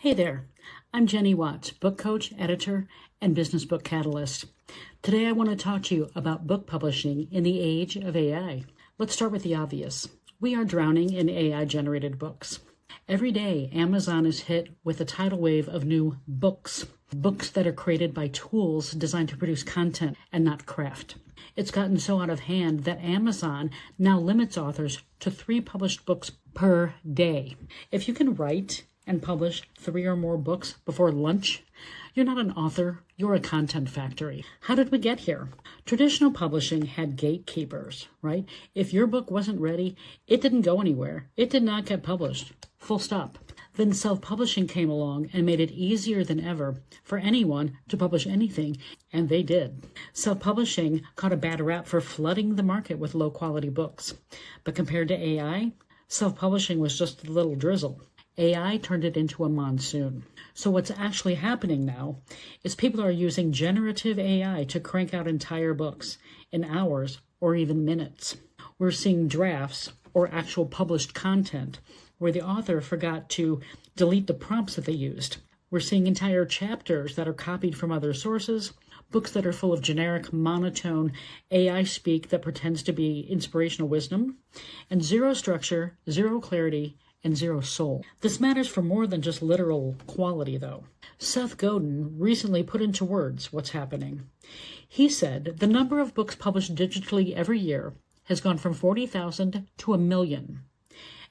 Hey there, I'm Jenny Watz, book coach, editor, and business book catalyst. Today I want to talk to you about book publishing in the age of AI. Let's start with the obvious. We are drowning in AI-generated books. Every day, Amazon is hit with a tidal wave of new books that are created by tools designed to produce content and not craft. It's gotten so out of hand that Amazon now limits authors to 3 published books per day. If you can write and publish 3 or more books before lunch, you're not an author, you're a content factory. How did we get here? Traditional publishing had gatekeepers, right? If your book wasn't ready, it didn't go anywhere. It did not get published. Full stop. Then self-publishing came along and made it easier than ever for anyone to publish anything, and they did. Self-publishing caught a bad rap for flooding the market with low-quality books. But compared to AI, self-publishing was just a little drizzle. AI turned it into a monsoon. So what's actually happening now is people are using generative AI to crank out entire books in hours or even minutes. We're seeing drafts or actual published content where the author forgot to delete the prompts that they used. We're seeing entire chapters that are copied from other sources, books that are full of generic, monotone AI speak that pretends to be inspirational wisdom, and zero structure, zero clarity, and zero soul. This matters for more than just literal quality, though. Seth Godin recently put into words what's happening. He said the number of books published digitally every year has gone from 40,000 to 1 million.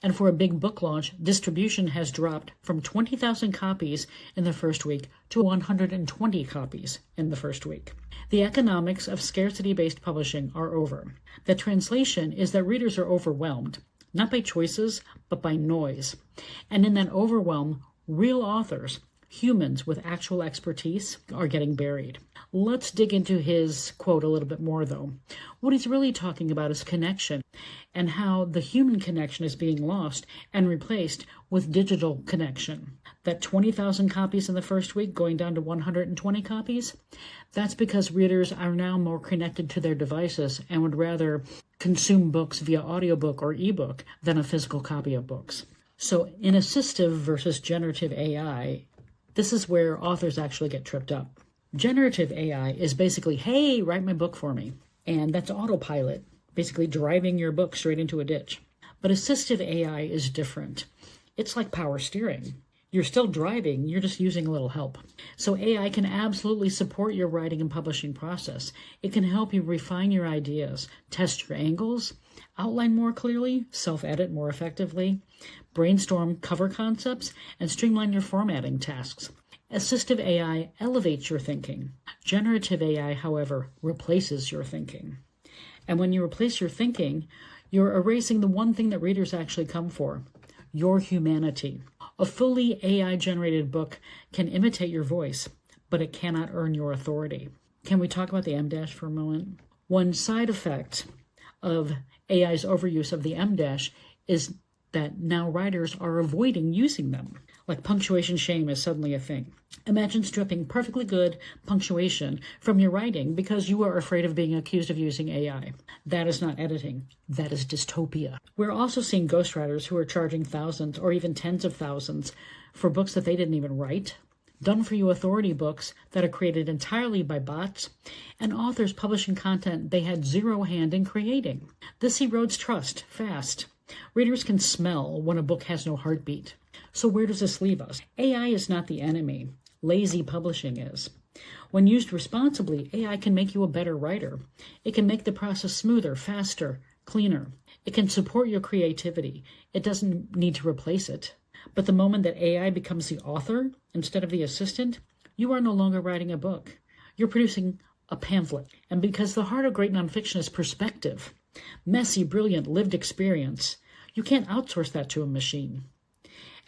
And for a big book launch, distribution has dropped from 20,000 copies in the first week to 120 copies in the first week. The economics of scarcity-based publishing are over. The translation is that readers are overwhelmed, not by choices, but by noise. And in that overwhelm, real authors, humans with actual expertise, are getting buried. Let's dig into his quote a little bit more, though. What he's really talking about is connection and how the human connection is being lost and replaced with digital connection. That 20,000 copies in the first week going down to 120 copies, that's because readers are now more connected to their devices and would rather consume books via audiobook or ebook than a physical copy of books. So in assistive versus generative AI, this is where authors actually get tripped up. Generative AI is basically, hey, write my book for me. And that's autopilot, basically driving your book straight into a ditch. But assistive AI is different. It's like power steering. You're still driving, you're just using a little help. So AI can absolutely support your writing and publishing process. It can help you refine your ideas, test your angles, outline more clearly, self-edit more effectively, brainstorm cover concepts, and streamline your formatting tasks. Assistive AI elevates your thinking. Generative AI, however, replaces your thinking. And when you replace your thinking, you're erasing the one thing that readers actually come for, your humanity. A fully AI-generated book can imitate your voice, but it cannot earn your authority. Can we talk about the M- for a moment? One side effect of AI's overuse of the M- is that now writers are avoiding using them. Like punctuation shame is suddenly a thing. Imagine stripping perfectly good punctuation from your writing because you are afraid of being accused of using AI. That is not editing. That is dystopia. We're also seeing ghostwriters who are charging thousands or even tens of thousands for books that they didn't even write, done-for-you authority books that are created entirely by bots, and authors publishing content they had zero hand in creating. This erodes trust fast. Readers can smell when a book has no heartbeat. So where does this leave us? AI is not the enemy. Lazy publishing is. When used responsibly, AI can make you a better writer. It can make the process smoother, faster, cleaner. It can support your creativity. It doesn't need to replace it. But the moment that AI becomes the author instead of the assistant, you are no longer writing a book. You're producing a pamphlet. And because the heart of great nonfiction is perspective, messy, brilliant, lived experience, you can't outsource that to a machine.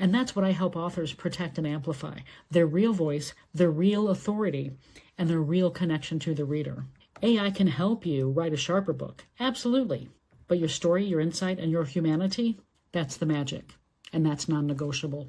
And that's what I help authors protect and amplify, their real voice, their real authority, and their real connection to the reader. AI can help you write a sharper book, absolutely. But your story, your insight, and your humanity, that's the magic. And that's non-negotiable.